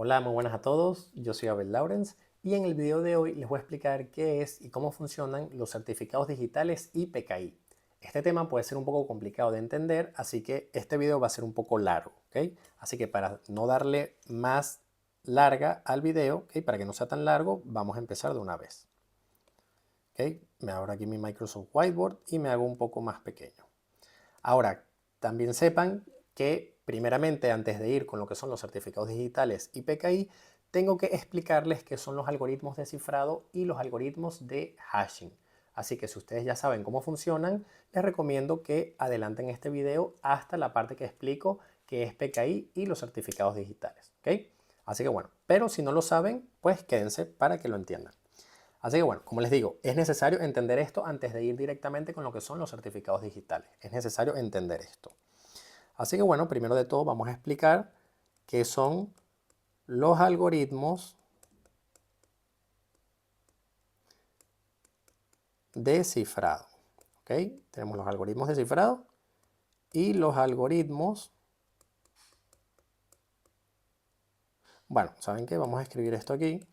Hola, muy buenas a todos. Yo soy Abel Lawrence y en el video de hoy les voy a explicar qué es y cómo funcionan los certificados digitales y PKI. Este tema puede ser un poco complicado de entender, así que este video va a ser un poco largo, ¿ok? Así que para no darle más larga al video, ¿ok? Para que no sea tan largo, vamos a empezar de una vez. ¿Ok? Me abro aquí mi Microsoft Whiteboard y me hago un poco más pequeño. Ahora, también sepan que primeramente antes de ir con lo que son los certificados digitales y PKI, tengo que explicarles qué son los algoritmos de cifrado y los algoritmos de hashing. Así que si ustedes ya saben cómo funcionan, les recomiendo que adelanten este video hasta la parte que explico qué es PKI y los certificados digitales. ¿Ok? Así que bueno, pero si no lo saben, pues quédense para que lo entiendan. Así que bueno, como les digo, es necesario entender esto antes de ir directamente con lo que son los certificados digitales. Es necesario entender esto. Así que bueno, primero de todo vamos a explicar qué son los algoritmos de cifrado. ¿Ok? Tenemos los algoritmos de cifrado y los algoritmos... Bueno, ¿saben qué? Vamos a escribir esto aquí.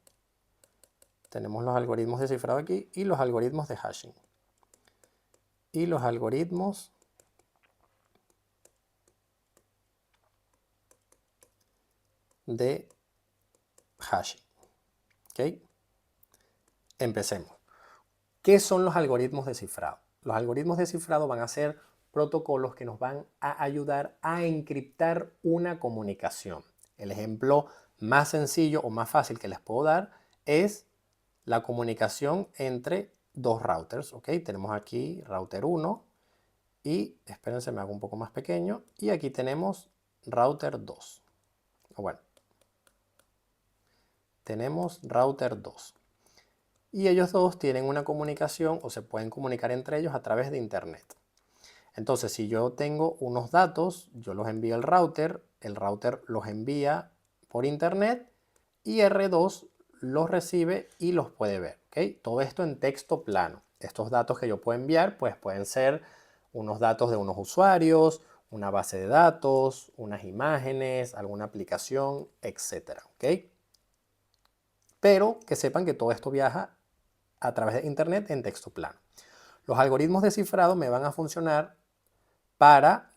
Tenemos los algoritmos de cifrado aquí y los algoritmos de hashing. Y los algoritmos de hashing. ¿Ok? Empecemos. ¿Qué son los algoritmos de cifrado? Los algoritmos de cifrado van a ser protocolos que nos van a ayudar a encriptar una comunicación. El ejemplo más sencillo o más fácil que les puedo dar es la comunicación entre dos routers. ¿Ok? Tenemos aquí router 1 y, espérense, me hago un poco más pequeño, y aquí tenemos router 2. Bueno, tenemos router 2. Y ellos dos tienen una comunicación o se pueden comunicar entre ellos a través de internet. Entonces, si yo tengo unos datos, yo los envío al router, el router los envía por internet y R2 los recibe y los puede ver. ¿Ok? Todo esto en texto plano. Estos datos que yo puedo enviar pues pueden ser unos datos de unos usuarios, una base de datos, unas imágenes, alguna aplicación, etc. ¿Ok? Pero que sepan que todo esto viaja a través de internet en texto plano. Los algoritmos de cifrado me van a funcionar para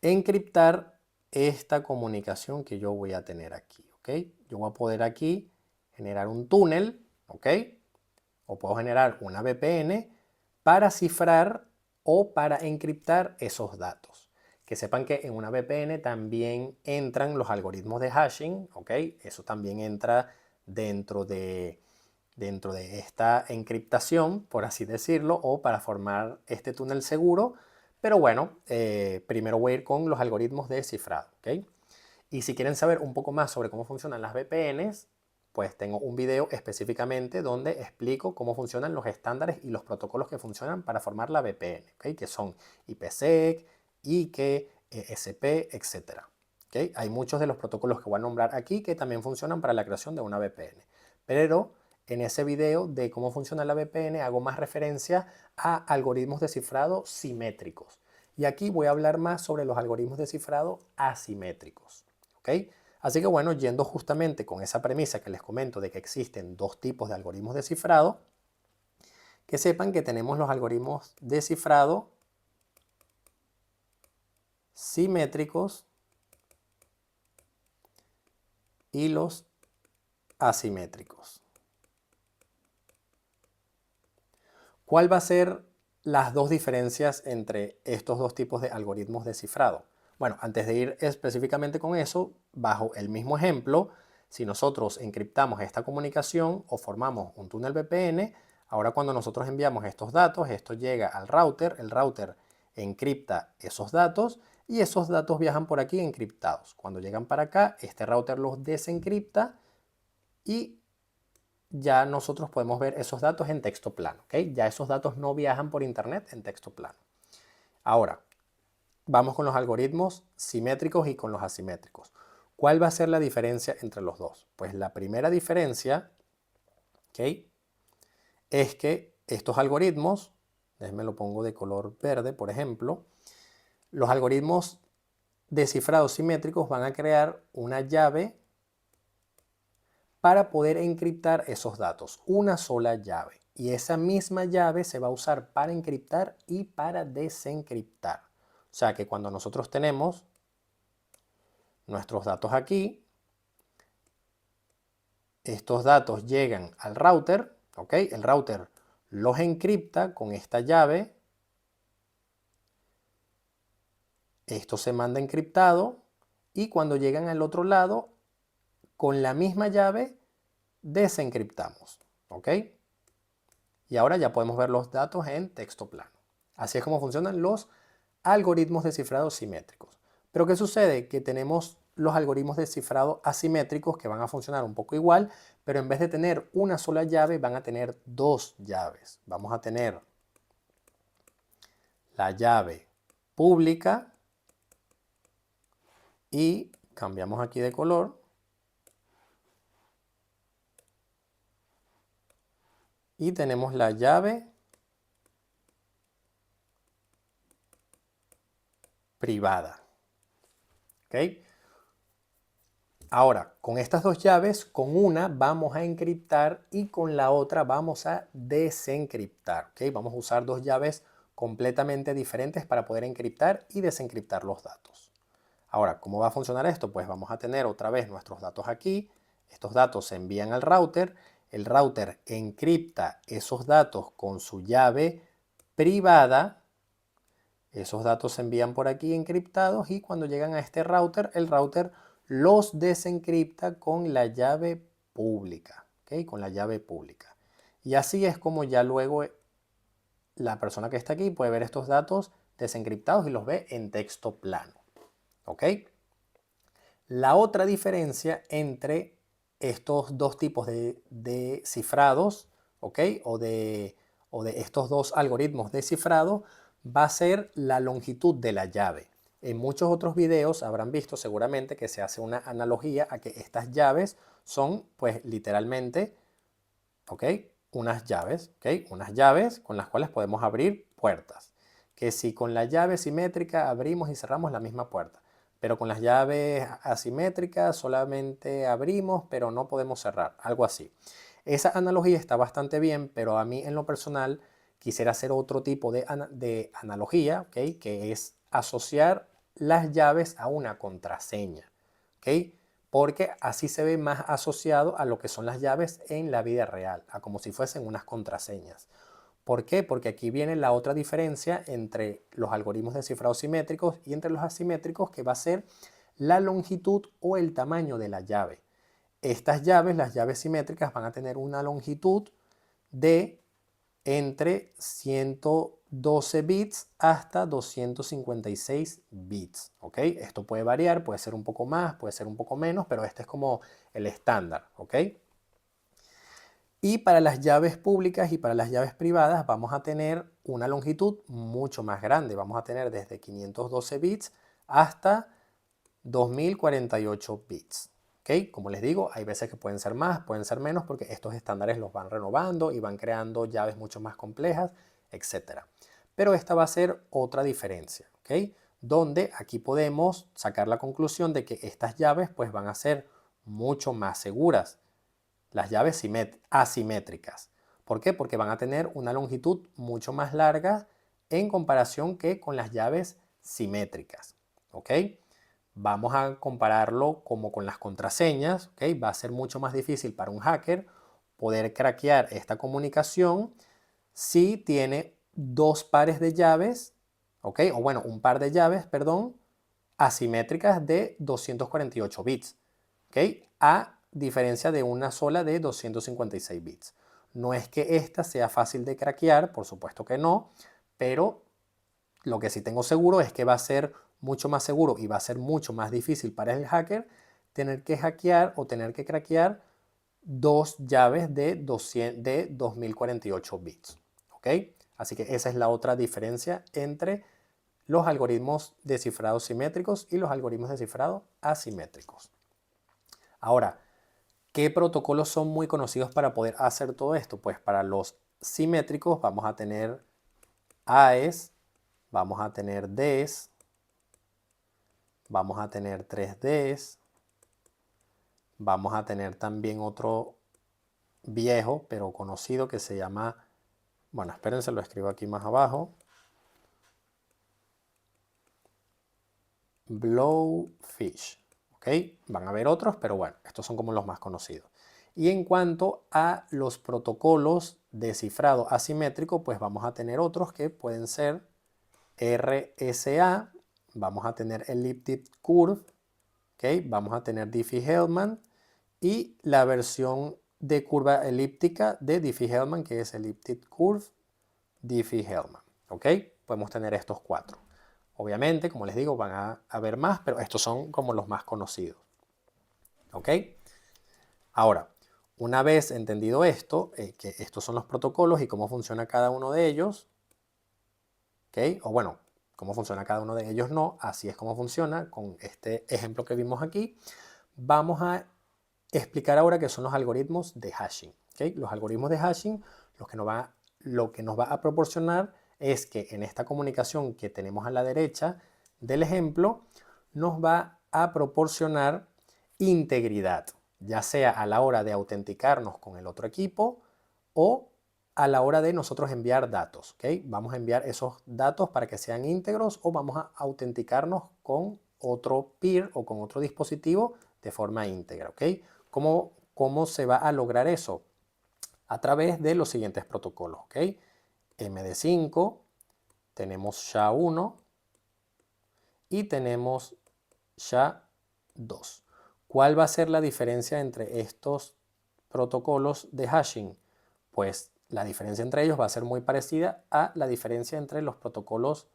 encriptar esta comunicación que yo voy a tener aquí, ¿ok? Yo voy a poder aquí generar un túnel, ¿ok? O puedo generar una VPN para cifrar o para encriptar esos datos. Que sepan que en una VPN también entran los algoritmos de hashing, ¿ok? Eso también entra dentro de esta encriptación, por así decirlo, o para formar este túnel seguro. Pero bueno, primero voy a ir con los algoritmos de cifrado. ¿Ok? Y si quieren saber un poco más sobre cómo funcionan las VPNs, pues tengo un video específicamente donde explico cómo funcionan los estándares y los protocolos que funcionan para formar la VPN, ¿ok? Que son IPsec, IKE, ESP, etc. ¿Ok? Hay muchos de los protocolos que voy a nombrar aquí que también funcionan para la creación de una VPN. Pero en ese video de cómo funciona la VPN hago más referencia a algoritmos de cifrado simétricos. Y aquí voy a hablar más sobre los algoritmos de cifrado asimétricos. ¿Ok? Así que bueno, yendo justamente con esa premisa que les comento de que existen dos tipos de algoritmos de cifrado, que sepan que tenemos los algoritmos de cifrado simétricos y los asimétricos. ¿Cuál va a ser las dos diferencias entre estos dos tipos de algoritmos de cifrado? Bueno, antes de ir específicamente con eso, bajo el mismo ejemplo, si nosotros encriptamos esta comunicación o formamos un túnel VPN, ahora cuando nosotros enviamos estos datos, esto llega al router, el router encripta esos datos y esos datos viajan por aquí encriptados. Cuando llegan para acá, este router los desencripta y ya nosotros podemos ver esos datos en texto plano. ¿Ok? Ya esos datos no viajan por internet en texto plano. Ahora, vamos con los algoritmos simétricos y con los asimétricos. ¿Cuál va a ser la diferencia entre los dos? Pues la primera diferencia, ¿ok?, es que estos algoritmos, déjenme lo pongo de color verde, por ejemplo, los algoritmos de cifrado simétricos van a crear una llave para poder encriptar esos datos, una sola llave. Y esa misma llave se va a usar para encriptar y para desencriptar. O sea que cuando nosotros tenemos nuestros datos aquí, estos datos llegan al router, ¿ok? El router los encripta con esta llave. Esto se manda encriptado y cuando llegan al otro lado, con la misma llave, desencriptamos, ¿ok? Y ahora ya podemos ver los datos en texto plano. Así es como funcionan los algoritmos de cifrado simétricos. Pero ¿qué sucede? Que tenemos los algoritmos de cifrado asimétricos que van a funcionar un poco igual, pero en vez de tener una sola llave, van a tener dos llaves. Vamos a tener la llave pública y cambiamos aquí de color. Y tenemos la llave privada. ¿Ok? Ahora, con estas dos llaves, con una vamos a encriptar y con la otra vamos a desencriptar. ¿Ok? Vamos a usar dos llaves completamente diferentes para poder encriptar y desencriptar los datos. Ahora, ¿cómo va a funcionar esto? Pues vamos a tener otra vez nuestros datos aquí. Estos datos se envían al router. El router encripta esos datos con su llave privada. Esos datos se envían por aquí encriptados y cuando llegan a este router, el router los desencripta con la llave pública, ¿ok? Con la llave pública. Y así es como ya luego la persona que está aquí puede ver estos datos desencriptados y los ve en texto plano, ¿ok? La otra diferencia entre estos dos tipos de cifrados, ¿ok? O de estos dos algoritmos de cifrado va a ser la longitud de la llave. En muchos otros videos habrán visto seguramente que se hace una analogía a que estas llaves son pues literalmente, ¿ok? Unas llaves, ¿ok? Unas llaves con las cuales podemos abrir puertas. Que si con la llave simétrica abrimos y cerramos la misma puerta, pero con las llaves asimétricas solamente abrimos pero no podemos cerrar, algo así. Esa analogía está bastante bien, pero a mí en lo personal quisiera hacer otro tipo de analogía, ¿ok? Que es asociar las llaves a una contraseña, ¿ok? Porque así se ve más asociado a lo que son las llaves en la vida real, a como si fuesen unas contraseñas. ¿Por qué? Porque aquí viene la otra diferencia entre los algoritmos de cifrado simétricos y entre los asimétricos, que va a ser la longitud o el tamaño de la llave. Estas llaves, las llaves simétricas, van a tener una longitud de entre 112 bits hasta 256 bits, ¿ok? Esto puede variar, puede ser un poco más, puede ser un poco menos, pero este es como el estándar, ¿ok? Y para las llaves públicas y para las llaves privadas vamos a tener una longitud mucho más grande. Vamos a tener desde 512 bits hasta 2048 bits. ¿Okay? Como les digo, hay veces que pueden ser más, pueden ser menos, porque estos estándares los van renovando y van creando llaves mucho más complejas, etc. Pero esta va a ser otra diferencia, ¿okay? Donde aquí podemos sacar la conclusión de que estas llaves pues van a ser mucho más seguras. Las llaves asimétricas. ¿Por qué? Porque van a tener una longitud mucho más larga en comparación que con las llaves simétricas. ¿Ok? Vamos a compararlo como con las contraseñas. ¿Ok? Va a ser mucho más difícil para un hacker poder craquear esta comunicación si tiene dos pares de llaves, ¿ok? O bueno, un par de llaves, perdón, asimétricas de 248 bits, ¿ok? A diferencia de una sola de 256 bits. No es que esta sea fácil de craquear, por supuesto que no, pero lo que sí tengo seguro es que va a ser mucho más seguro y va a ser mucho más difícil para el hacker tener que hackear o tener que craquear dos llaves de 2048 bits, ¿ok? Así que esa es la otra diferencia entre los algoritmos de cifrado simétricos y los algoritmos de cifrado asimétricos. Ahora, ¿qué protocolos son muy conocidos para poder hacer todo esto? Pues para los simétricos vamos a tener AES, vamos a tener DES, vamos a tener 3Ds, vamos a tener también otro viejo pero conocido que se llama, bueno, espérense, lo escribo aquí más abajo, Blowfish, ¿ok? Van a haber otros, pero bueno, estos son como los más conocidos. Y en cuanto a los protocolos de cifrado asimétrico, pues vamos a tener otros que pueden ser RSA, vamos a tener Elliptic Curve, ¿ok? Vamos a tener Diffie-Hellman y la versión de curva elíptica de Diffie-Hellman, que es Elliptic Curve Diffie-Hellman, ¿ok? Podemos tener estos cuatro. Obviamente, como les digo, van a haber más, pero estos son como los más conocidos, ¿ok? Ahora, una vez entendido esto, que estos son los protocolos y cómo funciona cada uno de ellos, ¿ok? O bueno, cómo funciona cada uno de ellos no, así es como funciona con este ejemplo que vimos aquí. Vamos a explicar ahora qué son los algoritmos de hashing, ¿ok? Los algoritmos de hashing lo que nos va a proporcionar es que en esta comunicación que tenemos a la derecha del ejemplo, nos va a proporcionar integridad, ya sea a la hora de autenticarnos con el otro equipo o a la hora de nosotros enviar datos, ¿ok? Vamos a enviar esos datos para que sean íntegros o vamos a autenticarnos con otro peer o con otro dispositivo de forma íntegra, ¿ok? ¿Cómo se va a lograr eso? A través de los siguientes protocolos, ¿ok? MD5, tenemos SHA-1 y tenemos SHA-2. ¿Cuál va a ser la diferencia entre estos protocolos de hashing? Pues la diferencia entre ellos va a ser muy parecida a la diferencia entre los protocolos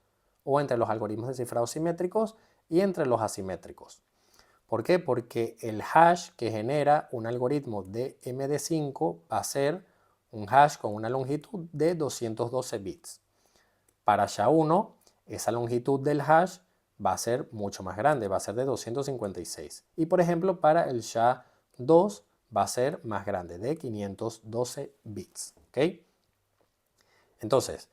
o entre los algoritmos de cifrado simétricos y entre los asimétricos. ¿Por qué? Porque el hash que genera un algoritmo de MD5 va a ser un hash con una longitud de 212 bits. Para SHA-1, esa longitud del hash va a ser mucho más grande, va a ser de 256. Y por ejemplo, para el SHA-2 va a ser más grande, de 512 bits. ¿Ok? Entonces,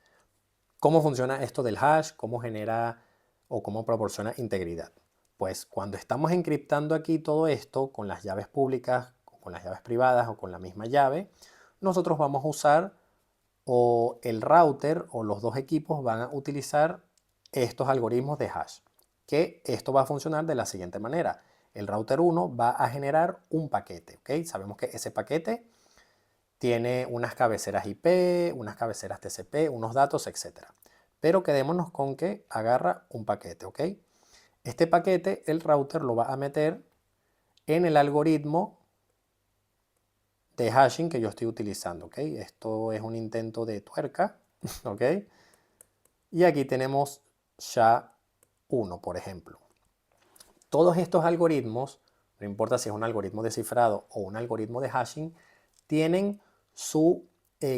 ¿cómo funciona esto del hash? ¿Cómo genera o cómo proporciona integridad? Pues cuando estamos encriptando aquí todo esto con las llaves públicas, con las llaves privadas o con la misma llave, nosotros vamos a usar o el router o los dos equipos van a utilizar estos algoritmos de hash. Que esto va a funcionar de la siguiente manera. El router 1 va a generar un paquete, ¿ok? Sabemos que ese paquete tiene unas cabeceras IP, unas cabeceras TCP, unos datos, etc. Pero quedémonos con que agarra un paquete, ¿ok? Este paquete el router lo va a meter en el algoritmo de hashing que yo estoy utilizando, ¿ok? Esto es un intento de tuerca, ¿ok? Y aquí tenemos SHA-1, por ejemplo. Todos estos algoritmos, no importa si es un algoritmo de cifrado o un algoritmo de hashing, tienen su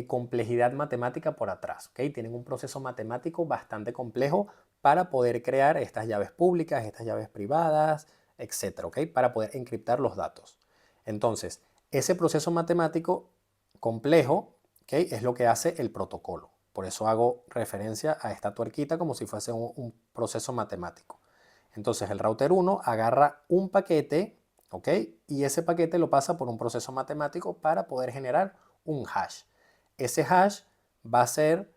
complejidad matemática por atrás, ¿ok? Tienen un proceso matemático bastante complejo para poder crear estas llaves públicas, estas llaves privadas, etcétera, ¿ok? Para poder encriptar los datos. Entonces, ese proceso matemático complejo, ¿ok? Es lo que hace el protocolo. Por eso hago referencia a esta tuerquita como si fuese un proceso matemático. Entonces el router 1 agarra un paquete, ¿ok? Y ese paquete lo pasa por un proceso matemático para poder generar un hash. Ese hash va a ser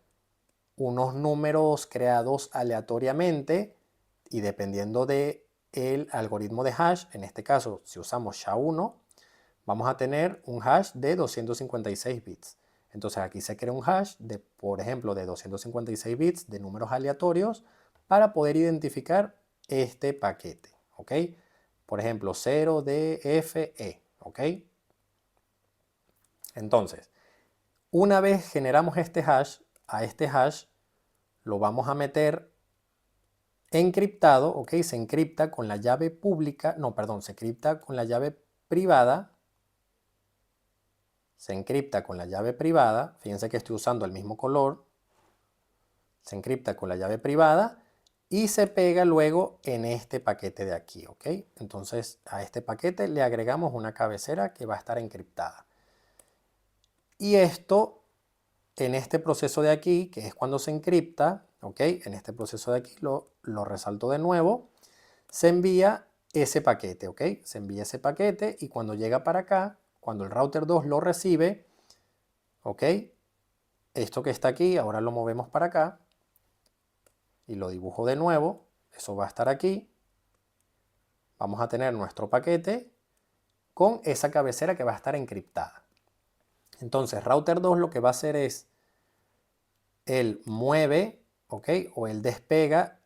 unos números creados aleatoriamente y dependiendo del algoritmo de hash, en este caso si usamos SHA-1, vamos a tener un hash de 256 bits. Entonces aquí se crea un hash de, por ejemplo, de 256 bits de números aleatorios para poder identificar este paquete, ¿ok? Por ejemplo, 0DFE, ¿ok? Entonces, una vez generamos este hash, a este hash lo vamos a meter encriptado, ¿ok? Se encripta con la llave pública, no, perdón, se encripta con la llave privada. Se encripta con la llave privada, fíjense que estoy usando el mismo color, se encripta con la llave privada y se pega luego en este paquete de aquí, ¿ok? Entonces a este paquete le agregamos una cabecera que va a estar encriptada. Y esto, en este proceso de aquí, que es cuando se encripta, ¿ok? En este proceso de aquí lo resalto de nuevo, se envía ese paquete, ¿ok? Se envía ese paquete y cuando llega para acá, cuando el router 2 lo recibe, ¿ok? Esto que está aquí, ahora lo movemos para acá y lo dibujo de nuevo. Eso va a estar aquí. Vamos a tener nuestro paquete con esa cabecera que va a estar encriptada. Entonces, router 2 lo que va a hacer es, él mueve, ¿ok? O él despega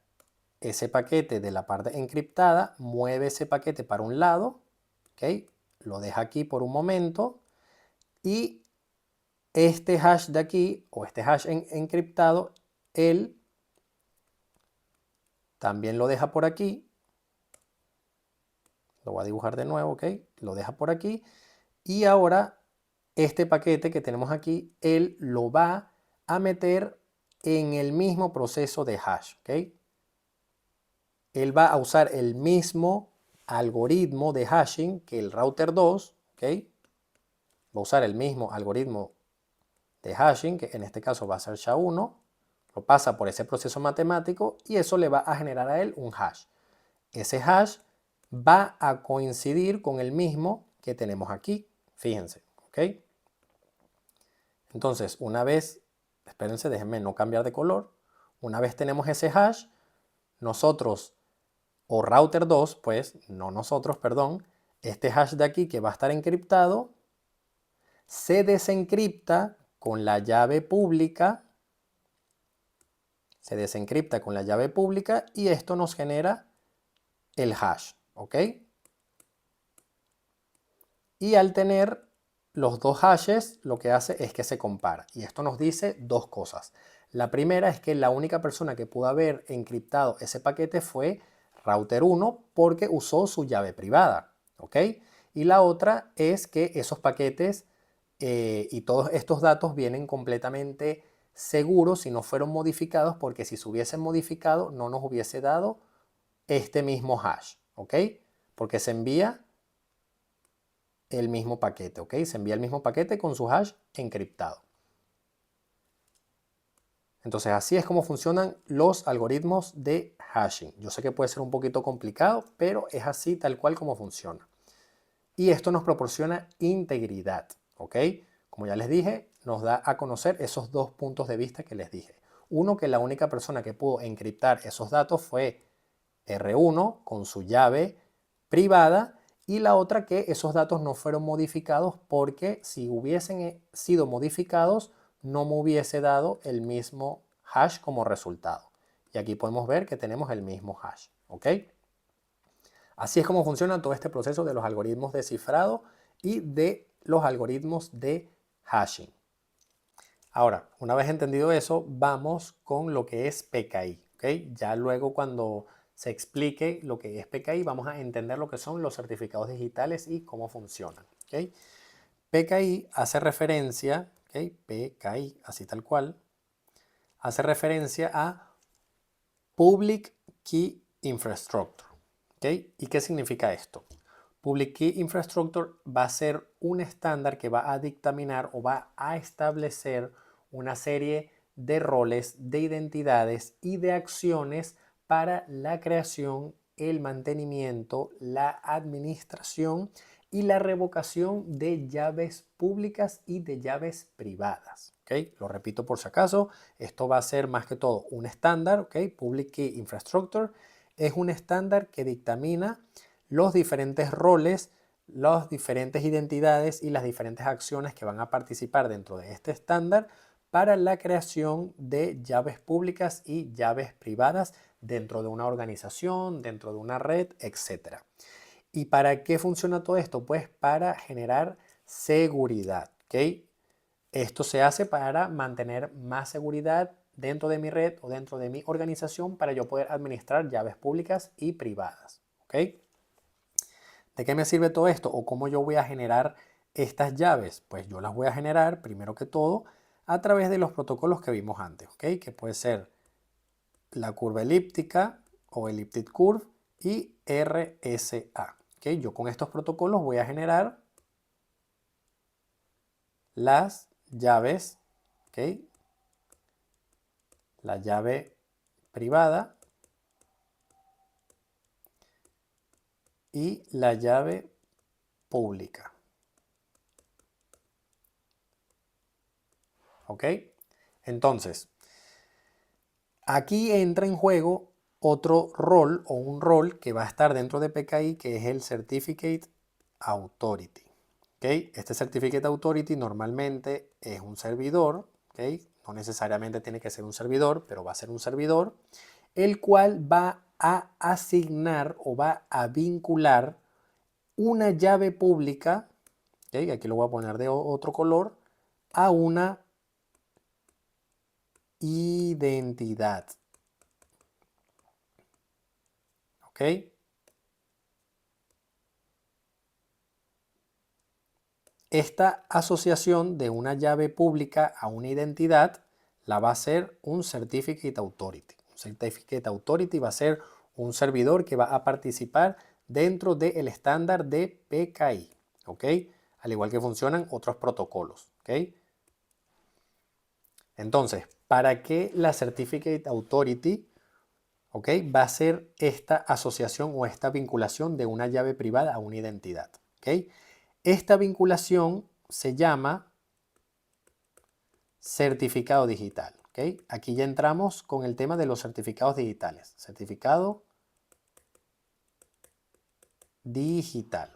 ese paquete de la parte encriptada, mueve ese paquete para un lado, ¿ok? Lo deja aquí por un momento y este hash de aquí, o este hash encriptado, él también lo deja por aquí. Lo voy a dibujar de nuevo, ¿ok? Lo deja por aquí. Y ahora este paquete que tenemos aquí, él lo va a meter en el mismo proceso de hash, ¿ok? Él va a usar el mismo algoritmo de hashing que el router 2, ¿ok? Va a usar el mismo algoritmo de hashing, que en este caso va a ser SHA-1, lo pasa por ese proceso matemático y eso le va a generar a él un hash. Ese hash va a coincidir con el mismo que tenemos aquí, fíjense, ¿ok? Entonces, una vez, espérense, déjenme no cambiar de color, una vez tenemos ese hash, nosotros, o router 2, pues, no nosotros, perdón, este hash de aquí que va a estar encriptado, se desencripta con la llave pública, y esto nos genera el hash, ¿ok? Y al tener los dos hashes, lo que hace es que se compara. Y esto nos dice dos cosas. La primera es que la única persona que pudo haber encriptado ese paquete fue router 1 porque usó su llave privada, ¿ok? Y la otra es que esos paquetes y todos estos datos vienen completamente seguros si no fueron modificados, porque si se hubiesen modificado no nos hubiese dado este mismo hash, ¿ok? Porque se envía el mismo paquete, ¿ok? Se envía el mismo paquete con su hash encriptado. Entonces así es como funcionan los algoritmos de hashing. Yo sé que puede ser un poquito complicado, pero es así tal cual como funciona. Y esto nos proporciona integridad, ¿ok? Como ya les dije, nos da a conocer esos dos puntos de vista que les dije. Uno, que la única persona que pudo encriptar esos datos fue R1 con su llave privada, y la otra que esos datos no fueron modificados porque si hubiesen sido modificados no me hubiese dado el mismo hash como resultado. Y aquí podemos ver que tenemos el mismo hash, ¿ok? Así es como funciona todo este proceso de los algoritmos de cifrado y de los algoritmos de hashing. Ahora, una vez entendido eso, vamos con lo que es PKI, ¿ok? Ya luego cuando se explique lo que es PKI, vamos a entender lo que son los certificados digitales y cómo funcionan, ¿ok? PKI hace referencia, ¿ok? PKI, así tal cual, hace referencia a Public Key Infrastructure, ¿ok? ¿Y qué significa esto? Public Key Infrastructure va a ser un estándar que va a dictaminar o va a establecer una serie de roles, de identidades y de acciones para la creación, el mantenimiento, la administración y la revocación de llaves públicas y de llaves privadas. ¿Okay? Lo repito por si acaso, esto va a ser más que todo un estándar, ¿okay? Public Key Infrastructure es un estándar que dictamina los diferentes roles, las diferentes identidades y las diferentes acciones que van a participar dentro de este estándar para la creación de llaves públicas y llaves privadas dentro de una organización, dentro de una red, etc. ¿Y para qué funciona todo esto? Pues para generar seguridad, ¿ok? Esto se hace para mantener más seguridad dentro de mi red o dentro de mi organización para yo poder administrar llaves públicas y privadas, ¿ok? ¿De qué me sirve todo esto? ¿O cómo yo voy a generar estas llaves? Pues yo las voy a generar, primero que todo, a través de los protocolos que vimos antes, ¿ok? Que puede ser la curva elíptica o elliptic curve y RSA, ¿ok? Yo con estos protocolos voy a generar las llaves, ¿ok? La llave privada, y la llave pública. ¿Ok? Entonces, aquí entra en juego otro rol o un rol que va a estar dentro de PKI, que es el Certificate Authority. ¿Okay? Este Certificate Authority normalmente es un servidor, ¿okay? No necesariamente tiene que ser un servidor, pero va a ser un servidor, el cual va a asignar o va a vincular una llave pública, ¿okay? Aquí lo voy a poner de otro color, a una identidad. ¿Ok? Esta asociación de una llave pública a una identidad la va a hacer un Certificate Authority. Un Certificate Authority va a ser un servidor que va a participar dentro del estándar de PKI. ¿Ok? Al igual que funcionan otros protocolos. ¿Ok? Entonces, ¿para qué la Certificate Authority, ¿ok?, va a ser esta asociación o esta vinculación de una llave privada a una identidad? ¿Ok? Esta vinculación se llama certificado digital. ¿Ok? Aquí ya entramos con el tema de los certificados digitales. Certificado digital.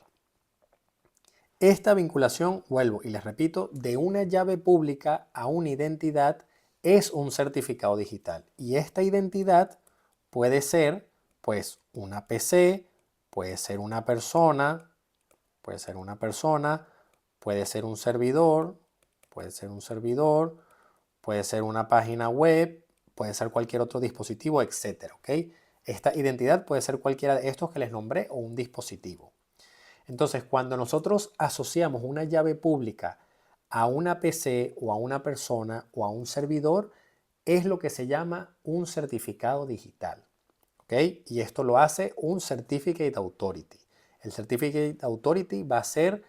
Esta vinculación, vuelvo y les repito, de una llave pública a una identidad es un certificado digital. Y esta identidad puede ser, pues, una PC, puede ser una persona, puede ser una persona, puede ser un servidor, puede ser un servidor, puede ser una página web, puede ser cualquier otro dispositivo, etcétera, ¿ok? Esta identidad puede ser cualquiera de estos que les nombré o un dispositivo. Entonces, cuando nosotros asociamos una llave pública a una PC o a una persona o a un servidor, es lo que se llama un certificado digital. ¿Ok? Y esto lo hace un Certificate Authority. El Certificate Authority va a ser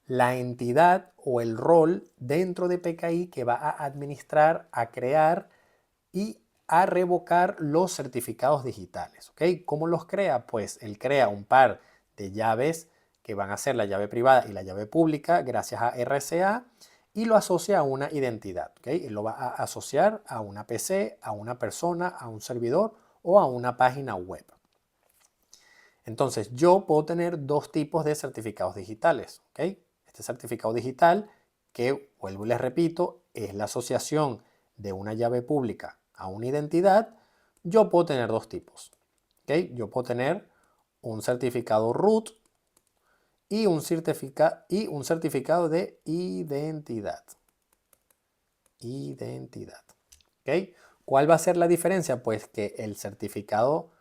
la entidad o el rol dentro de PKI que va a administrar, a crear y a revocar los certificados digitales. ¿Ok? ¿Cómo los crea? Pues él crea un par de llaves que van a ser la llave privada y la llave pública gracias a RSA y lo asocia a una identidad. ¿Ok? Él lo va a asociar a una PC, a una persona, a un servidor o a una página web. Entonces, yo puedo tener dos tipos de certificados digitales. ¿Ok? Este certificado digital, que vuelvo y les repito, es la asociación de una llave pública a una identidad, yo puedo tener dos tipos. ¿Ok? Yo puedo tener un certificado root y un certificado de identidad. Identidad. ¿Ok? ¿Cuál va a ser la diferencia? Pues que el certificado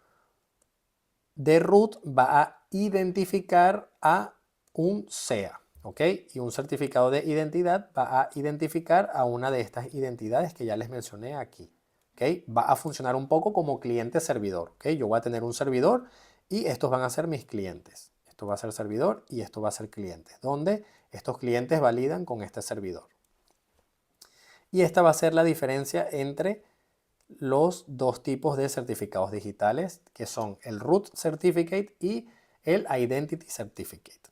de root va a identificar a un SEA, ¿ok? Y un certificado de identidad va a identificar a una de estas identidades que ya les mencioné aquí, ¿ok? Va a funcionar un poco como cliente-servidor, ¿ok? Yo voy a tener un servidor y estos van a ser mis clientes. Esto va a ser servidor y esto va a ser cliente, donde estos clientes validan con este servidor. Y esta va a ser la diferencia entre los dos tipos de certificados digitales, que son el Root Certificate y el Identity Certificate.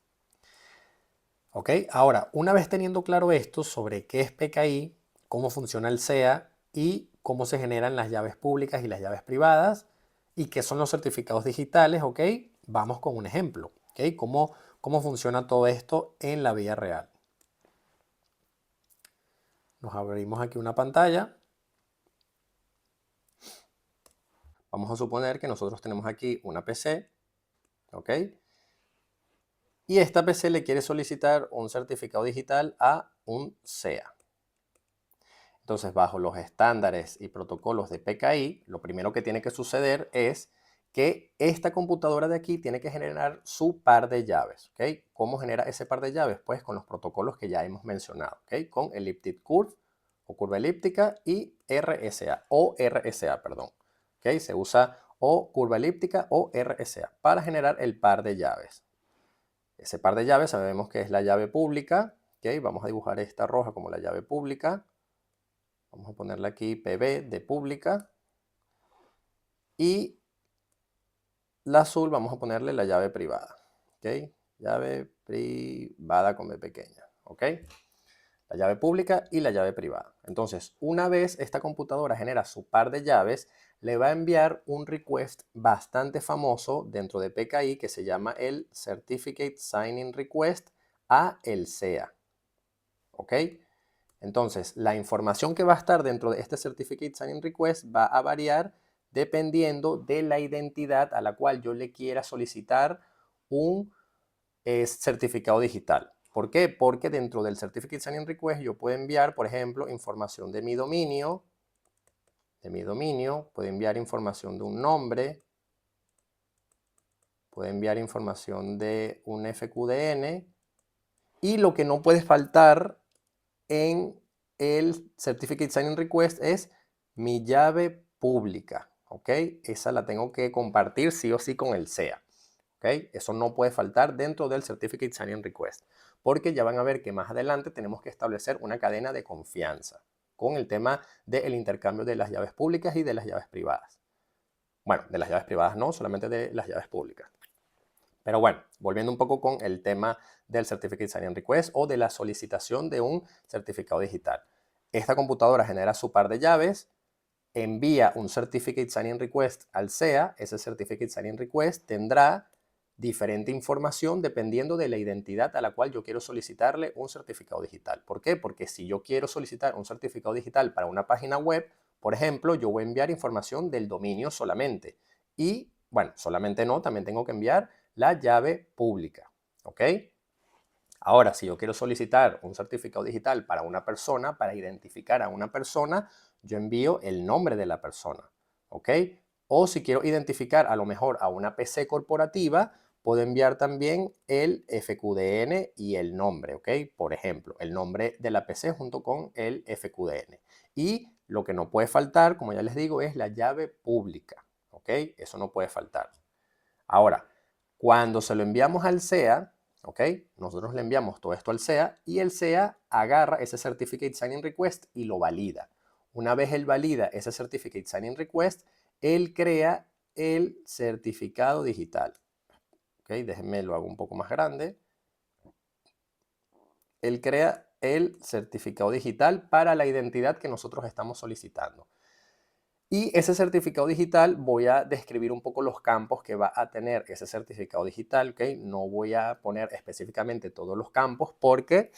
¿Ok? Ahora, una vez teniendo claro esto sobre qué es PKI, cómo funciona el SEA y cómo se generan las llaves públicas y las llaves privadas y qué son los certificados digitales, ¿ok? Vamos con un ejemplo, ¿ok? ¿Cómo funciona todo esto en la vida real? Nos abrimos aquí una pantalla. Vamos a suponer que nosotros tenemos aquí una PC, ¿ok? Y esta PC le quiere solicitar un certificado digital a un SEA. Entonces, bajo los estándares y protocolos de PKI, lo primero que tiene que suceder es que esta computadora de aquí tiene que generar su par de llaves. ¿Ok? ¿Cómo genera ese par de llaves? Pues con los protocolos que ya hemos mencionado. ¿Ok? Con Elliptic Curve o curva elíptica y RSA o RSA, perdón. ¿Ok? Se usa o curva elíptica o RSA para generar el par de llaves. Ese par de llaves sabemos que es la llave pública. ¿Ok? Vamos a dibujar esta roja como la llave pública. Vamos a ponerle aquí PB de pública. Y la azul vamos a ponerle la llave privada. ¿ok? Llave privada con B pequeña, ¿ok? La llave pública y la llave privada. Entonces, una vez esta computadora genera su par de llaves, le va a enviar un request bastante famoso dentro de PKI que se llama el Certificate Signing Request a el SEA, ¿ok? Entonces, la información que va a estar dentro de este Certificate Signing Request va a variar dependiendo de la identidad a la cual yo le quiera solicitar un certificado digital. ¿Por qué? Porque dentro del Certificate Signing Request yo puedo enviar, por ejemplo, información de mi dominio, puedo enviar información de un nombre, puedo enviar información de un FQDN y lo que no puede faltar en el Certificate Signing Request es mi llave pública, ¿ok? Esa la tengo que compartir sí o sí con el SEA, ¿ok? Eso no puede faltar dentro del Certificate Signing Request, porque ya van a ver que más adelante tenemos que establecer una cadena de confianza con el tema del intercambio de las llaves públicas y de las llaves privadas. Bueno, de las llaves privadas no, solamente de las llaves públicas. Pero bueno, volviendo un poco con el tema del Certificate Signing Request o de la solicitación de un certificado digital. Esta computadora genera su par de llaves, envía un Certificate Signing Request al SEA, ese Certificate Signing Request tendrá diferente información dependiendo de la identidad a la cual yo quiero solicitarle un certificado digital. ¿Por qué? Porque si yo quiero solicitar un certificado digital para una página web, por ejemplo, yo voy a enviar información del dominio solamente. Y, bueno, solamente no, también tengo que enviar la llave pública, ¿ok? Ahora, si yo quiero solicitar un certificado digital para una persona, para identificar a una persona, yo envío el nombre de la persona, ¿ok? O si quiero identificar a lo mejor a una PC corporativa, puedo enviar también el FQDN y el nombre, ¿ok? Por ejemplo, el nombre de la PC junto con el FQDN. Y lo que no puede faltar, como ya les digo, es la llave pública, ¿ok? Eso no puede faltar. Ahora, cuando se lo enviamos al SEA, ¿ok? Nosotros le enviamos todo esto al SEA y el SEA agarra ese Certificate Signing Request y lo valida. Una vez él valida ese Certificate Signing Request, él crea el certificado digital. ¿Ok? Déjenme lo hago un poco más grande. Él crea el certificado digital para la identidad que nosotros estamos solicitando. Y ese certificado digital voy a describir un poco los campos que va a tener ese certificado digital, ¿ok? No voy a poner específicamente todos los campos porque,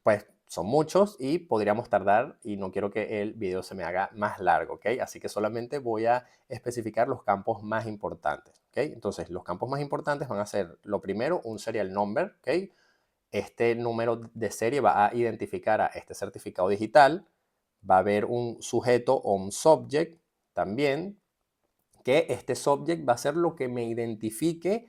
pues, son muchos y podríamos tardar y no quiero que el video se me haga más largo, ¿ok? Así que solamente voy a especificar los campos más importantes, ¿ok? Entonces, los campos más importantes van a ser, lo primero, un serial number, ¿ok? Este número de serie va a identificar a este certificado digital. Va a haber un sujeto o un subject también, que este subject va a ser lo que me identifique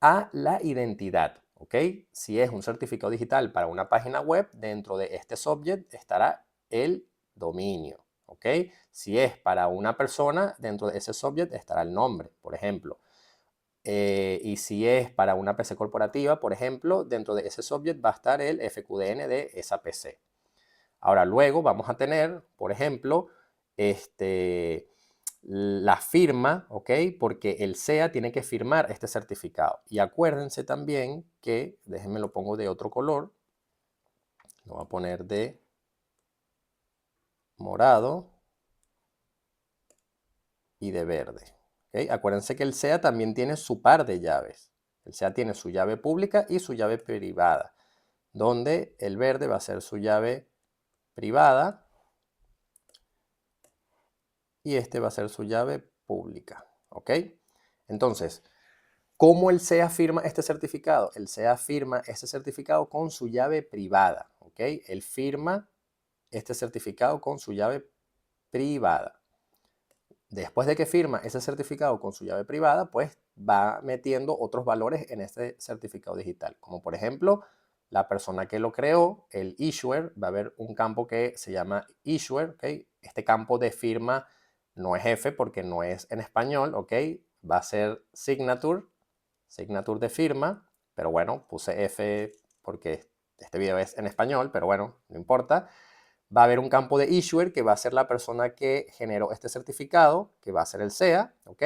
a la identidad, ¿ok? Si es un certificado digital para una página web, dentro de este subject estará el dominio, ¿ok? Si es para una persona, dentro de ese subject estará el nombre, por ejemplo. Y si es para una PC corporativa, por ejemplo, dentro de ese subject va a estar el FQDN de esa PC. Ahora, luego vamos a tener, por ejemplo, la firma, ¿ok? Porque el SEA tiene que firmar este certificado. Y acuérdense también que, déjenme lo pongo de otro color, lo voy a poner de morado y de verde. ¿Ok? Acuérdense que el SEA también tiene su par de llaves. El SEA tiene su llave pública y su llave privada, donde el verde va a ser su llave privada y este va a ser su llave pública, ¿ok? Entonces, ¿cómo el SEA firma este certificado? El SEA firma este certificado con su llave privada, ¿ok? Él firma este certificado con su llave privada. Después de que firma ese certificado con su llave privada, pues va metiendo otros valores en este certificado digital, como por ejemplo, la persona que lo creó, el issuer, va a haber un campo que se llama issuer, ¿ok? Este campo de firma no es F porque no es en español, ¿ok? Va a ser signature de firma, pero bueno, puse F porque este video es en español, pero bueno, no importa. Va a haber un campo de issuer que va a ser la persona que generó este certificado, que va a ser el SEA, ¿ok?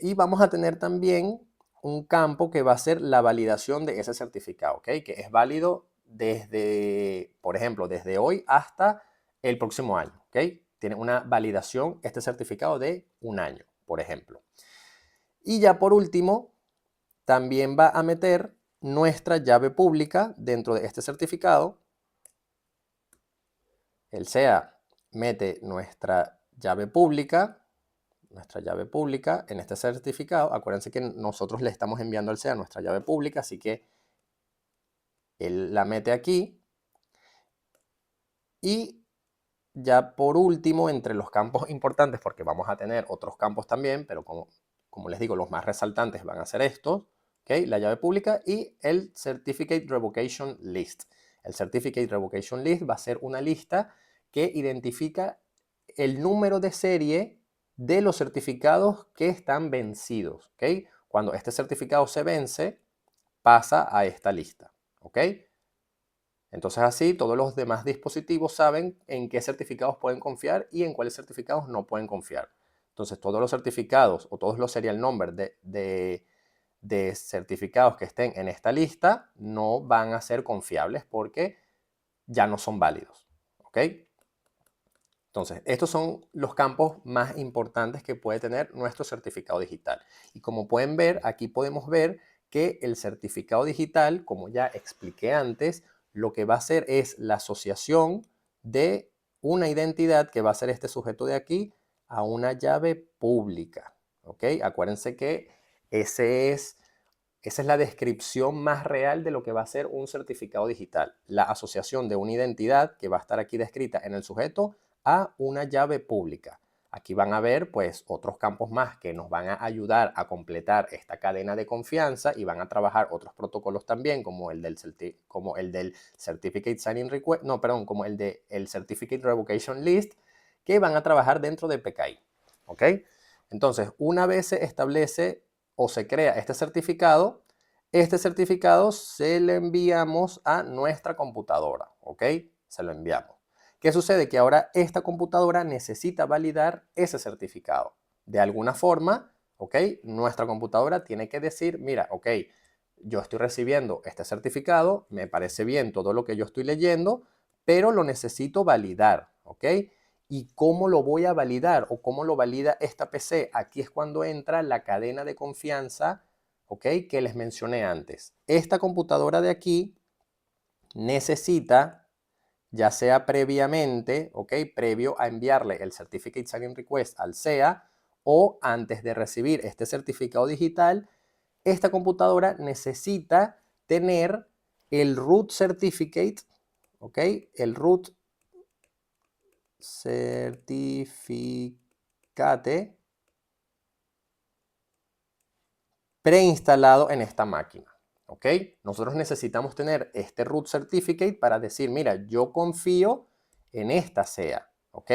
Y vamos a tener también un campo que va a ser la validación de ese certificado, ¿ok? Que es válido desde, por ejemplo, desde hoy hasta el próximo año, ¿ok? Tiene una validación, este certificado de un año, por ejemplo. Y ya por último, también va a meter nuestra llave pública dentro de este certificado. El SEA mete nuestra llave pública en este certificado. Acuérdense que nosotros le estamos enviando al SEA nuestra llave pública, así que él la mete aquí. Y ya por último, entre los campos importantes, porque vamos a tener otros campos también, pero como les digo, los más resaltantes van a ser estos, ¿okay? La llave pública y el Certificate Revocation List. El Certificate Revocation List va a ser una lista que identifica el número de serie de los certificados que están vencidos, ¿ok? Cuando este certificado se vence, pasa a esta lista, ¿ok? Entonces así todos los demás dispositivos saben en qué certificados pueden confiar y en cuáles certificados no pueden confiar. Entonces todos los certificados o todos los serial number de certificados que estén en esta lista no van a ser confiables porque ya no son válidos, ¿ok? Entonces, estos son los campos más importantes que puede tener nuestro certificado digital. Y como pueden ver, aquí podemos ver que el certificado digital, como ya expliqué antes, lo que va a hacer es la asociación de una identidad que va a ser este sujeto de aquí a una llave pública. ¿Ok? Acuérdense que esa es la descripción más real de lo que va a ser un certificado digital. La asociación de una identidad que va a estar aquí descrita en el sujeto a una llave pública. Aquí van a ver pues otros campos más que nos van a ayudar a completar esta cadena de confianza y van a trabajar otros protocolos también como el del Certificate Signing Request, no, perdón, como el del Certificate Revocation List que van a trabajar dentro de PKI. ¿Ok? Entonces, una vez se establece o se crea este certificado se lo enviamos a nuestra computadora, ¿ok? Se lo enviamos. ¿Qué sucede? Que ahora esta computadora necesita validar ese certificado. De alguna forma, ¿ok? Nuestra computadora tiene que decir, mira, ok, yo estoy recibiendo este certificado, me parece bien todo lo que yo estoy leyendo, pero lo necesito validar, ¿ok? ¿Y cómo lo voy a validar o cómo lo valida esta PC? Aquí es cuando entra la cadena de confianza, ¿ok? Que les mencioné antes. Esta computadora de aquí necesita, ya sea previamente, ¿ok? Previo a enviarle el Certificate Signing Request al SEA o antes de recibir este certificado digital, esta computadora necesita tener el root certificate, ¿ok? El root certificate preinstalado en esta máquina. ¿Ok? Nosotros necesitamos tener este root certificate para decir, mira, yo confío en esta SEA. ¿Ok?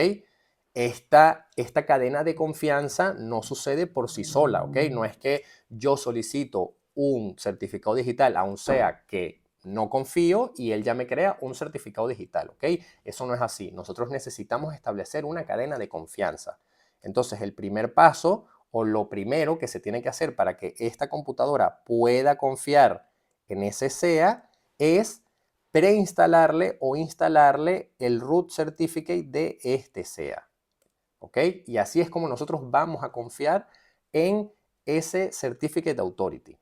Esta cadena de confianza no sucede por sí sola. ¿Ok? No es que yo solicito un certificado digital a un SEA que no confío y él ya me crea un certificado digital. ¿Ok? Eso no es así. Nosotros necesitamos establecer una cadena de confianza. Entonces, el primer paso o lo primero que se tiene que hacer para que esta computadora pueda confiar en ese SEA es preinstalarle o instalarle el root certificate de este SEA. ¿Ok? Y así es como nosotros vamos a confiar en ese Certificate Authority.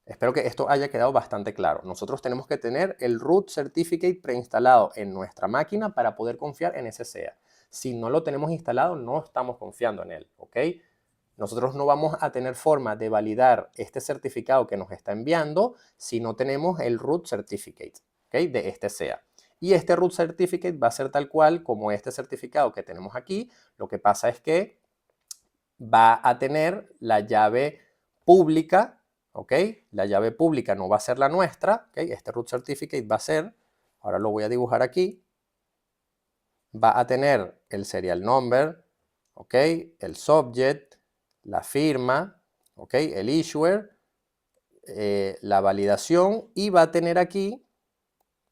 Espero que esto haya quedado bastante claro. Nosotros tenemos que tener el root certificate preinstalado en nuestra máquina para poder confiar en ese SEA. Si no lo tenemos instalado, no estamos confiando en él, ¿ok? Nosotros no vamos a tener forma de validar este certificado que nos está enviando si no tenemos el root certificate, ¿ok? De este SEA. Y este root certificate va a ser tal cual como este certificado que tenemos aquí. Lo que pasa es que va a tener la llave pública, ¿ok? La llave pública no va a ser la nuestra, ¿ok? Este root certificate va a ser, ahora lo voy a dibujar aquí, va a tener el serial number, ¿ok? El subject, la firma, ¿ok? El issuer, la validación y va a tener aquí,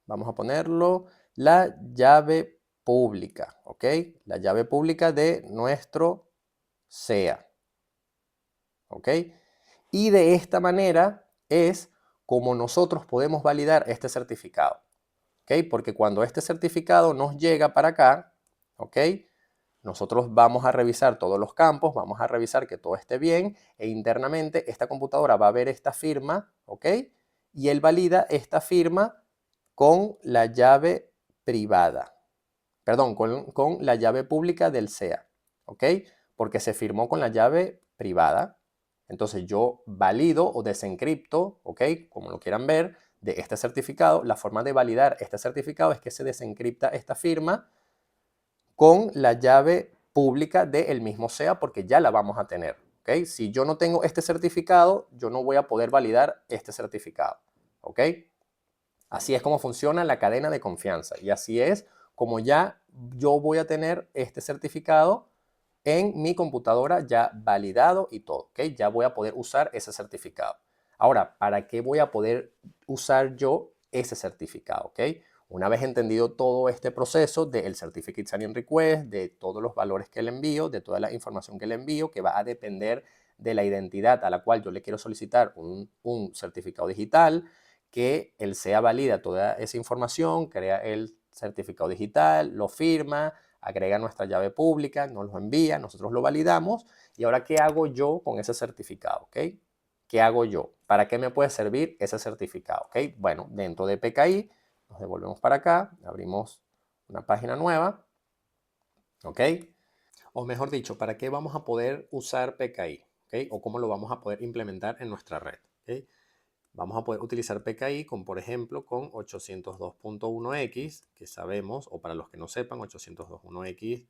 vamos a ponerlo, la llave pública, ¿ok? La llave pública de nuestro SEA. ¿ok? Y de esta manera es como nosotros podemos validar este certificado, ¿ok? Porque cuando este certificado nos llega para acá, ¿ok? Nosotros vamos a revisar todos los campos, vamos a revisar que todo esté bien e internamente esta computadora va a ver esta firma, ¿ok? Y él valida esta firma con la llave privada, perdón, con la llave pública del SEA, ¿ok? Porque se firmó con la llave privada. Entonces yo valido o desencripto, ¿ok? Como lo quieran ver, de este certificado. La forma de validar este certificado es que se desencripta esta firma con la llave pública del mismo SEA porque ya la vamos a tener. ¿Ok? Si yo no tengo este certificado, yo no voy a poder validar este certificado. ¿Ok? Así es como funciona la cadena de confianza y así es como ya yo voy a tener este certificado en mi computadora ya validado y todo. ¿Ok? Ya voy a poder usar ese certificado. Ahora, ¿para qué voy a poder usar yo ese certificado? ¿Ok? Una vez entendido todo este proceso del Certificate Signing Request, de todos los valores que le envío, de toda la información que le envío, que va a depender de la identidad a la cual yo le quiero solicitar un certificado digital, que el SEA valida toda esa información, crea el certificado digital, lo firma, agrega nuestra llave pública, nos lo envía, nosotros lo validamos. Y ahora, ¿qué hago yo con ese certificado? ¿Ok? ¿Qué hago yo? ¿Para qué me puede servir ese certificado? ¿Ok? Bueno, dentro de PKI, nos devolvemos para acá, abrimos una página nueva, ¿ok? O mejor dicho, ¿para qué vamos a poder usar PKI? ¿Ok? O cómo lo vamos a poder implementar en nuestra red. ¿Ok? Vamos a poder utilizar PKI con, por ejemplo, con 802.1x, que sabemos, o para los que no sepan, 802.1x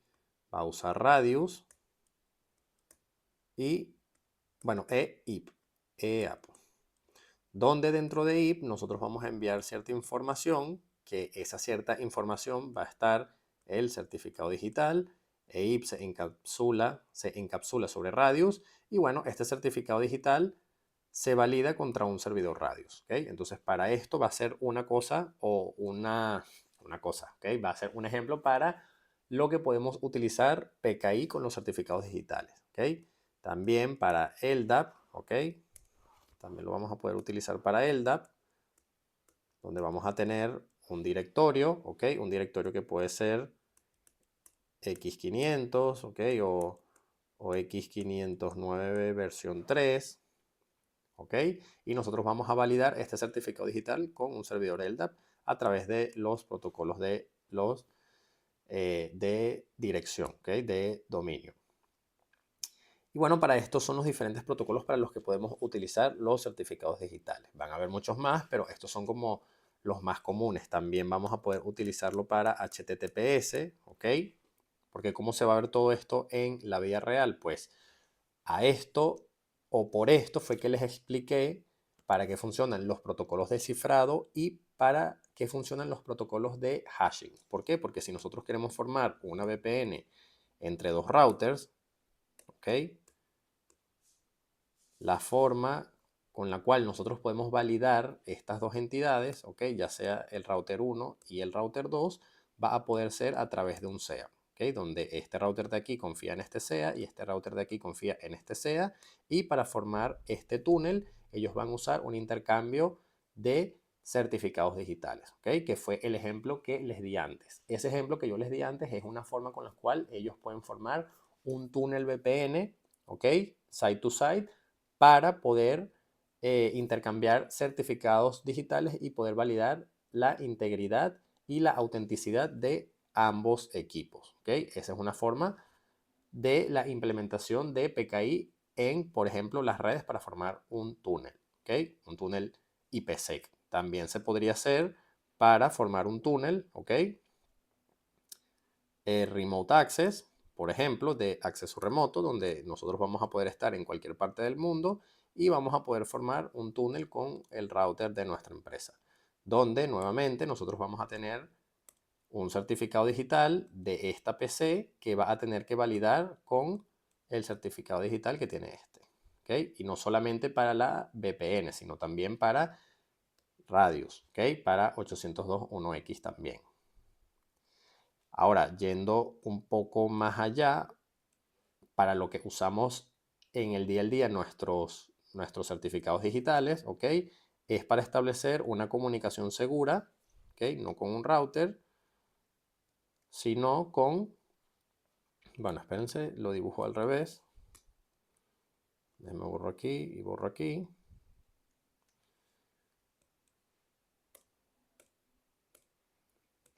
va a usar Radius y, bueno, EIP, EAP, donde dentro de EIP nosotros vamos a enviar cierta información, que esa cierta información va a estar el certificado digital, EIP se encapsula sobre Radius y bueno, este certificado digital se valida contra un servidor Radius. ¿Okay? Entonces, para esto va a ser una cosa o una cosa. ¿Okay? Va a ser un ejemplo para lo que podemos utilizar PKI con los certificados digitales. ¿Okay? También para LDAP. ¿Okay? También lo vamos a poder utilizar para LDAP, donde vamos a tener un directorio. ¿Okay? Un directorio que puede ser X500. ¿Okay? O X509 versión 3. ¿Ok? Y nosotros vamos a validar este certificado digital con un servidor LDAP a través de los protocolos de dirección, ¿ok? De dominio. Y bueno, para esto son los diferentes protocolos para los que podemos utilizar los certificados digitales. Van a haber muchos más, pero estos son como los más comunes. También vamos a poder utilizarlo para HTTPS, ¿ok? Porque ¿cómo se va a ver todo esto en la vida real? Pues a esto o por esto fue que les expliqué para qué funcionan los protocolos de cifrado y para qué funcionan los protocolos de hashing. ¿Por qué? Porque si nosotros queremos formar una VPN entre dos routers, ¿ok? La forma con la cual nosotros podemos validar estas dos entidades, ¿ok? Ya sea el router 1 y el router 2, va a poder ser a través de un SEA. ¿Okay? Donde este router de aquí confía en este SEA y este router de aquí confía en este SEA. Y para formar este túnel, ellos van a usar un intercambio de certificados digitales, ¿ok? Que fue el ejemplo que les di antes. Ese ejemplo que yo les di antes es una forma con la cual ellos pueden formar un túnel VPN, ¿ok? Side to side, para poder intercambiar certificados digitales y poder validar la integridad y la autenticidad de ambos equipos. ¿Okay? Esa es una forma de la implementación de PKI en, por ejemplo, las redes para formar un túnel. ¿Okay? Un túnel IPsec. También se podría hacer para formar un túnel, ¿ok? Remote Access, por ejemplo, de acceso remoto, donde nosotros vamos a poder estar en cualquier parte del mundo y vamos a poder formar un túnel con el router de nuestra empresa, donde nuevamente nosotros vamos a tener un certificado digital de esta PC que va a tener que validar con el certificado digital que tiene este. ¿Okay? Y no solamente para la VPN, sino también para Radius, ¿okay? Para 802.1x también. Ahora, yendo un poco más allá, para lo que usamos en el día a día nuestros certificados digitales, ¿ok? Es para establecer una comunicación segura, ¿ok? No con un router, sino con, bueno, espérense, lo dibujo al revés. Déjenme borro aquí y borro aquí.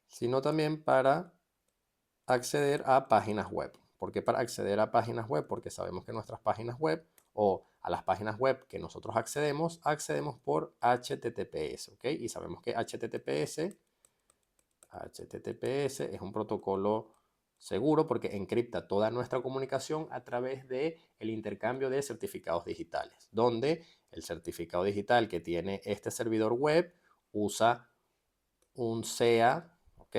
Sino también para acceder a páginas web. ¿Por qué para acceder a páginas web? Porque sabemos que nuestras páginas web o a las páginas web que nosotros accedemos por HTTPS, ¿ok? Y sabemos que HTTPS es un protocolo seguro porque encripta toda nuestra comunicación a través de el intercambio de certificados digitales, donde el certificado digital que tiene este servidor web usa un SEA, ¿ok?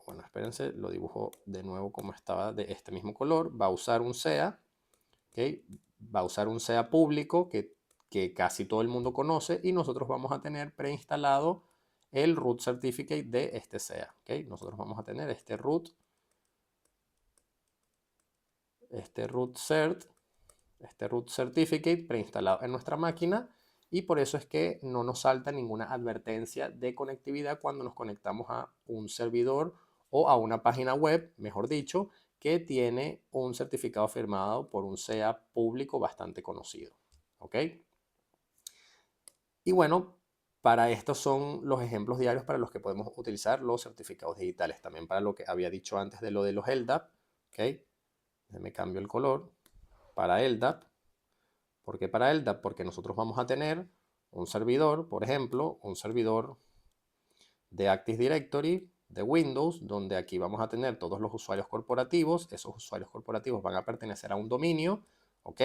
Bueno, espérense, lo dibujo de nuevo como estaba de este mismo color. Va a usar un SEA, ¿ok? Va a usar un SEA público que casi todo el mundo conoce y nosotros vamos a tener preinstalado el root certificate de este SEA, ¿ok? Nosotros vamos a tener este root certificate preinstalado en nuestra máquina y por eso es que no nos salta ninguna advertencia de conectividad cuando nos conectamos a un servidor o a una página web, mejor dicho, que tiene un certificado firmado por un SEA público bastante conocido. ¿Ok? Y bueno, para estos son los ejemplos diarios para los que podemos utilizar los certificados digitales. También para lo que había dicho antes de lo de los LDAP. ¿Ok? Me cambio el color. Para LDAP. ¿Por qué para LDAP? Porque nosotros vamos a tener un servidor, por ejemplo, un servidor de Active Directory de Windows, donde aquí vamos a tener todos los usuarios corporativos. Esos usuarios corporativos van a pertenecer a un dominio, ¿ok?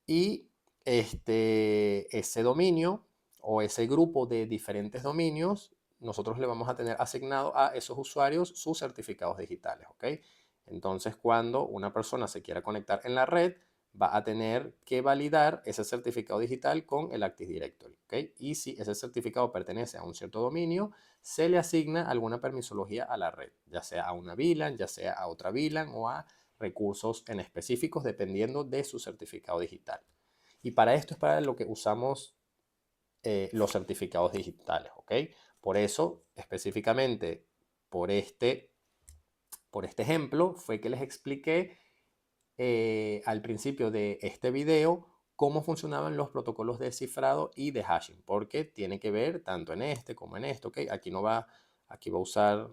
Y ese dominio o ese grupo de diferentes dominios, nosotros le vamos a tener asignado a esos usuarios sus certificados digitales, ¿ok? Entonces, cuando una persona se quiera conectar en la red, va a tener que validar ese certificado digital con el Active Directory, ¿ok? Y si ese certificado pertenece a un cierto dominio, se le asigna alguna permisología a la red, ya sea a una VLAN, ya sea a otra VLAN o a recursos en específicos dependiendo de su certificado digital. Y para esto es para lo que usamos los certificados digitales, ¿ok? Por eso, específicamente, por este ejemplo, fue que les expliqué al principio de este video cómo funcionaban los protocolos de cifrado y de hashing, porque tiene que ver tanto en este como en esto, ¿ok? Aquí va a usar,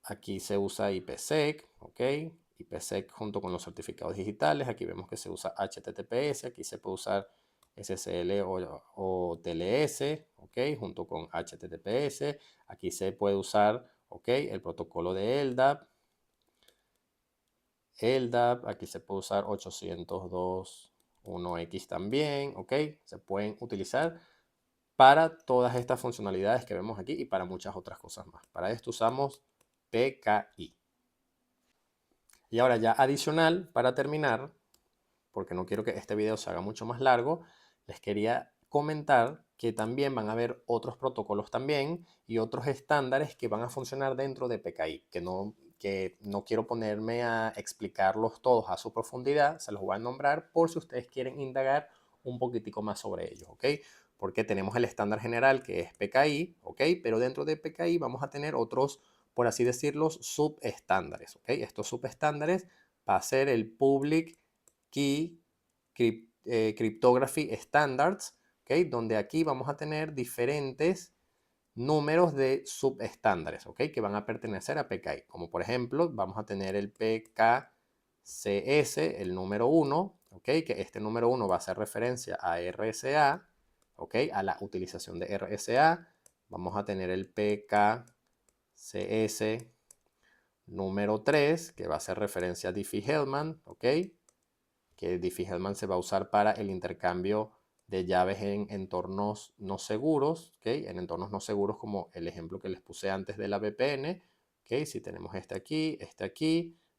aquí se usa IPsec, ¿ok? IPsec junto con los certificados digitales, aquí vemos que se usa HTTPS, aquí se puede usar SSL o TLS, ¿ok? Junto con HTTPS, aquí se puede usar, ¿ok? El protocolo de LDAP, aquí se puede usar 802.1x también, ¿ok? Se pueden utilizar para todas estas funcionalidades que vemos aquí y para muchas otras cosas más. Para esto usamos PKI. Y ahora ya adicional, para terminar, porque no quiero que este video se haga mucho más largo, les quería comentar que también van a haber otros protocolos también y otros estándares que van a funcionar dentro de PKI, que no quiero ponerme a explicarlos todos a su profundidad, se los voy a nombrar por si ustedes quieren indagar un poquitico más sobre ellos, ¿ok? Porque tenemos el estándar general que es PKI, ¿ok? Pero dentro de PKI vamos a tener otros, por así decirlo, subestándares, ¿ok? Estos subestándares va a ser el Public Key Cryptography Standards, ¿okay? Donde aquí vamos a tener diferentes números de subestándares, ¿ok? Que van a pertenecer a PKI. Como por ejemplo, vamos a tener el PKCS, el número 1, ¿ok? Que este número 1 va a hacer referencia a RSA, ¿ok? A la utilización de RSA. Vamos a tener el PKCS número 3, que va a hacer referencia a Diffie-Hellman, ¿ok? Que Diffie-Hellman se va a usar para el intercambio de llaves en entornos no seguros, ¿okay? En entornos no seguros como el ejemplo que les puse antes de la VPN, ¿okay? Si tenemos este aquí,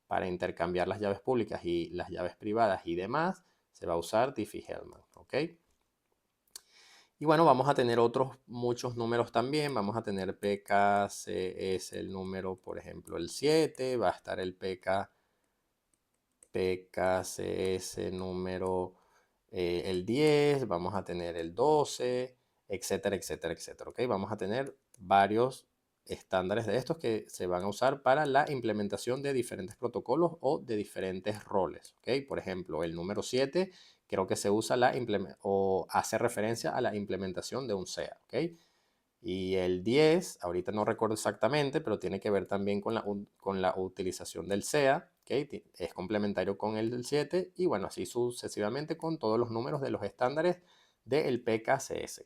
para intercambiar las llaves públicas y las llaves privadas y demás, se va a usar Diffie-Hellman, ¿ok? Y bueno, vamos a tener otros muchos números también. Vamos a tener PKCS, el número, por ejemplo, el 7. Va a estar el PKCS número el 10, vamos a tener el 12, etcétera, etcétera, etcétera. ¿Ok? Vamos a tener varios estándares de estos que se van a usar para la implementación de diferentes protocolos o de diferentes roles. ¿Ok? Por ejemplo, el número 7 creo que se usa o hace referencia a la implementación de un SEA. ¿Ok? Y el 10, ahorita no recuerdo exactamente, pero tiene que ver también con la utilización del SEA, ¿okay? Es complementario con el del 7 y bueno, así sucesivamente con todos los números de los estándares del PKCS.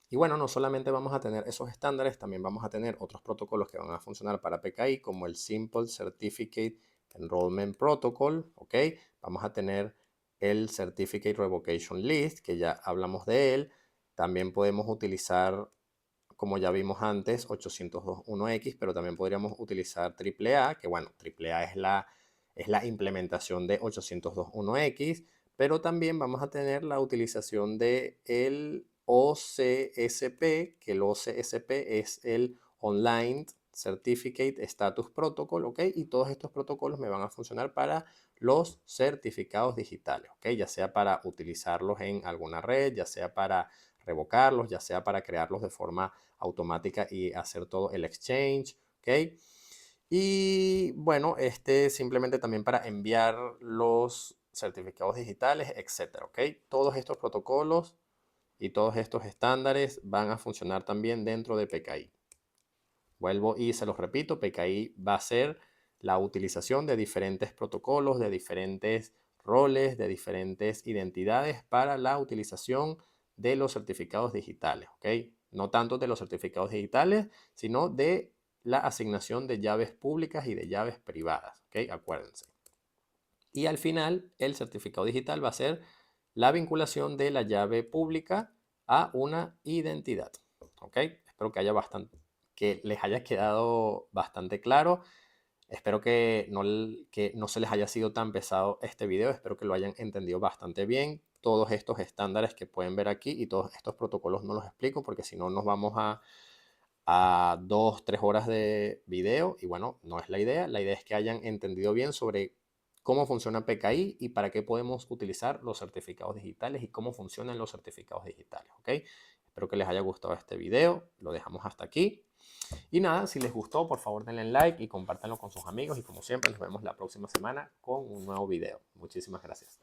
Y bueno, no solamente vamos a tener esos estándares, también vamos a tener otros protocolos que van a funcionar para PKI, como el Simple Certificate Enrollment Protocol, ¿ok? Vamos a tener el Certificate Revocation List, que ya hablamos de él. También podemos utilizar, como ya vimos antes, 802.1x, pero también podríamos utilizar AAA, que bueno, AAA es la implementación de 802.1x, pero también vamos a tener la utilización de el OCSP, que el OCSP es el Online Certificate Status Protocol, ¿ok? Y todos estos protocolos me van a funcionar para los certificados digitales, ¿ok? Ya sea para utilizarlos en alguna red, ya sea para revocarlos, ya sea para crearlos de forma automática y hacer todo el exchange, ¿ok? Y bueno, simplemente también para enviar los certificados digitales, etcétera, ¿ok? Todos estos protocolos y todos estos estándares van a funcionar también dentro de PKI. Vuelvo y se los repito, PKI va a ser la utilización de diferentes protocolos, de diferentes roles, de diferentes identidades para la utilización de los certificados digitales, ¿ok? No tanto de los certificados digitales, sino de la asignación de llaves públicas y de llaves privadas, ¿ok? Acuérdense. Y al final, el certificado digital va a ser la vinculación de la llave pública a una identidad, ¿ok? Espero que les haya quedado bastante claro. Espero que no se les haya sido tan pesado este video. Espero que lo hayan entendido bastante bien. Todos estos estándares que pueden ver aquí y todos estos protocolos no los explico porque si no nos vamos a 2-3 horas de video y bueno, no es la idea. La idea es que hayan entendido bien sobre cómo funciona PKI y para qué podemos utilizar los certificados digitales y cómo funcionan los certificados digitales, ¿ok? Espero que les haya gustado este video. Lo dejamos hasta aquí. Y nada, si les gustó, por favor denle like y compártanlo con sus amigos. Y como siempre, nos vemos la próxima semana con un nuevo video. Muchísimas gracias.